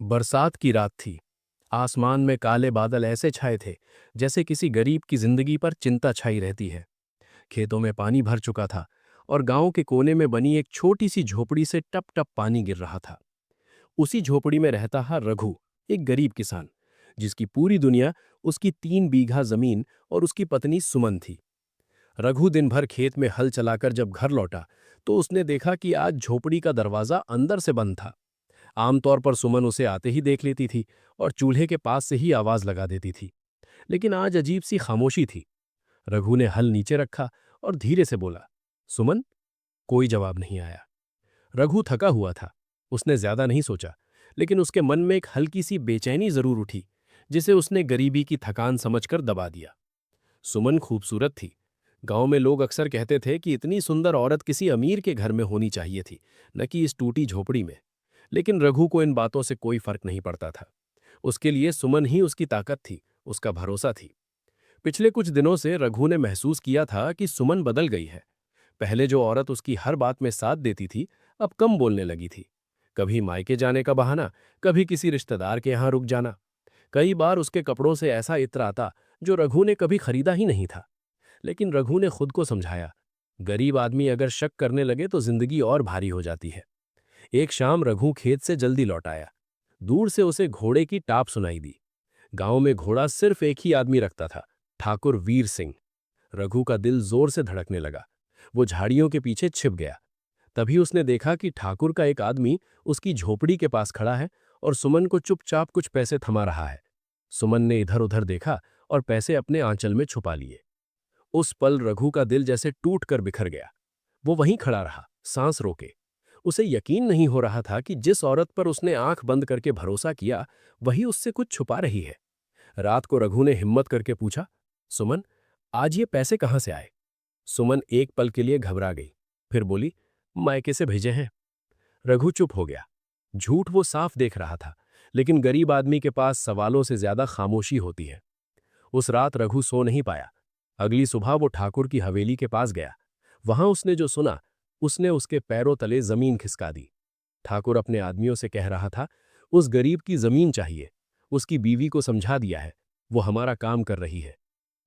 बरसात की रात थी। आसमान में काले बादल ऐसे छाए थे जैसे किसी गरीब की जिंदगी पर चिंता छाई रहती है। खेतों में पानी भर चुका था और गांव के कोने में बनी एक छोटी सी झोपड़ी से टप टप पानी गिर रहा था। उसी झोपड़ी में रहता था रघु, एक गरीब किसान, जिसकी पूरी दुनिया उसकी 3 बीघा जमीन और उसकी पत्नी सुमन थी। रघु दिन भर खेत में हल चलाकर जब घर लौटा तो उसने देखा कि आज झोपड़ी का दरवाजा अंदर से बंद था। आमतौर पर सुमन उसे आते ही देख लेती थी और चूल्हे के पास से ही आवाज लगा देती थी, लेकिन आज अजीब सी खामोशी थी। रघु ने हल नीचे रखा और धीरे से बोला, सुमन। कोई जवाब नहीं आया। रघु थका हुआ था। उसने ज्यादा नहीं सोचा, लेकिन उसके मन में एक हल्की सी बेचैनी जरूर उठी, जिसे उसने गरीबी की थकान समझकर दबा दिया। सुमन खूबसूरत थी। गांव में लोग अक्सर कहते थे कि इतनी सुंदर औरत किसी अमीर के घर में होनी चाहिए थी, न कि इस टूटी झोपड़ी में। लेकिन रघु को इन बातों से कोई फर्क नहीं पड़ता था। उसके लिए सुमन ही उसकी ताकत थी, उसका भरोसा थी। पिछले कुछ दिनों से रघु ने महसूस किया था कि सुमन बदल गई है। पहले जो औरत उसकी हर बात में साथ देती थी, अब कम बोलने लगी थी। कभी मायके जाने का बहाना, कभी किसी रिश्तेदार के यहां रुक जाना। कई बार उसके कपड़ों से ऐसा इत्र आता जो रघु ने कभी खरीदा ही नहीं था। लेकिन रघु ने खुद को समझाया, गरीब आदमी अगर शक करने लगे तो जिंदगी और भारी हो जाती है। एक शाम रघु खेत से जल्दी लौट आया। दूर से उसे घोड़े की टाप सुनाई दी। गांव में घोड़ा सिर्फ एक ही आदमी रखता था, ठाकुर वीर सिंह। रघु का दिल जोर से धड़कने लगा। वो झाड़ियों के पीछे छिप गया। तभी उसने देखा कि ठाकुर का एक आदमी उसकी झोपड़ी के पास खड़ा है और सुमन को चुपचाप कुछ पैसे थमा रहा है। सुमन ने इधर उधर देखा और पैसे अपने आंचल में छुपा लिए। उस पल रघु का दिल जैसे टूट कर बिखर गया। वो वहीं खड़ा रहा, सांस रोके। उसे यकीन नहीं हो रहा था कि जिस औरत पर उसने आंख बंद करके भरोसा किया, वही उससे कुछ छुपा रही है। रात को रघु ने हिम्मत करके पूछा, सुमन, आज ये पैसे कहां से आए? सुमन एक पल के लिए घबरा गई, फिर बोली, मायके से भेजे हैं। रघु चुप हो गया। झूठ वो साफ देख रहा था, लेकिन गरीब आदमी के पास सवालों से ज्यादा खामोशी होती है। उस रात रघु सो नहीं पाया। अगली सुबह वो ठाकुर की हवेली के पास गया। वहां उसने जो सुना, उसने उसके पैरों तले जमीन खिसका दी। ठाकुर अपने आदमियों से कह रहा था, उस गरीब की जमीन चाहिए। उसकी बीवी को समझा दिया है, वो हमारा काम कर रही है।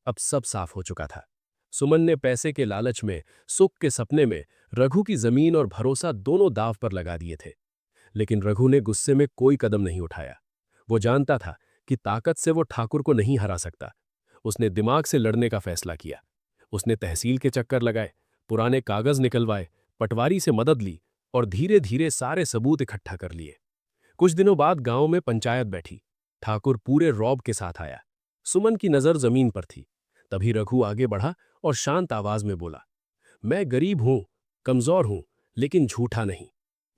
अब सब साफ हो चुका था। सुमन ने पैसे के लालच में, सुख के सपने में रघु की जमीन और भरोसा दोनों दांव पर लगा दिए थे। लेकिन रघु ने गुस्से में कोई कदम नहीं उठाया। वो जानता था कि ताकत से वो ठाकुर को नहीं हरा सकता। उसने दिमाग से लड़ने का फैसला किया। उसने तहसील के चक्कर लगाए, पुराने कागज निकलवाए, पटवारी से मदद ली और धीरे धीरे सारे सबूत इकट्ठा कर लिए। कुछ दिनों बाद गांव में पंचायत बैठी। ठाकुर पूरे रौब के साथ आया। सुमन की नजर जमीन पर थी। तभी रघु आगे बढ़ा और शांत आवाज में बोला, मैं गरीब हूं, कमजोर हूं, लेकिन झूठा नहीं।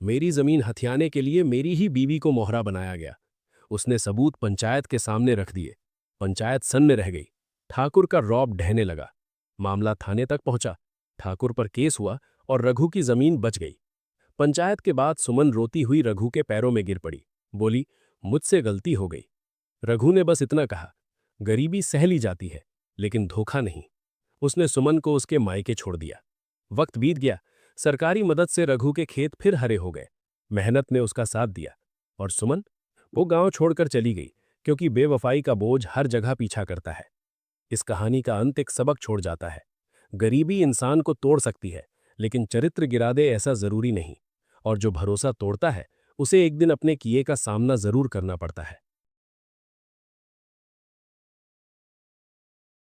मेरी जमीन हथियाने के लिए मेरी ही बीवी को मोहरा बनाया गया। उसने सबूत पंचायत के सामने रख दिए। पंचायत सन्न रह गई। ठाकुर का रौब ढहने लगा। मामला थाने तक पहुंचा। ठाकुर पर केस हुआ और रघु की जमीन बच गई। पंचायत के बाद सुमन रोती हुई रघु के पैरों में गिर पड़ी। बोली, मुझसे गलती हो गई। रघु ने बस इतना कहा, गरीबी सह ली जाती है, लेकिन धोखा नहीं। उसने सुमन को उसके मायके छोड़ दिया। वक्त बीत गया। सरकारी मदद से रघु के खेत फिर हरे हो गए। मेहनत ने उसका साथ दिया। और सुमन, वो गांव छोड़कर चली गई, क्योंकि बेवफाई का बोझ हर जगह पीछा करता है। इस कहानी का अंत एक सबक छोड़ जाता है। गरीबी इंसान को तोड़ सकती है, लेकिन चरित्र गिरा दे ऐसा जरूरी नहीं। और जो भरोसा तोड़ता है, उसे एक दिन अपने किए का सामना जरूर करना पड़ता है।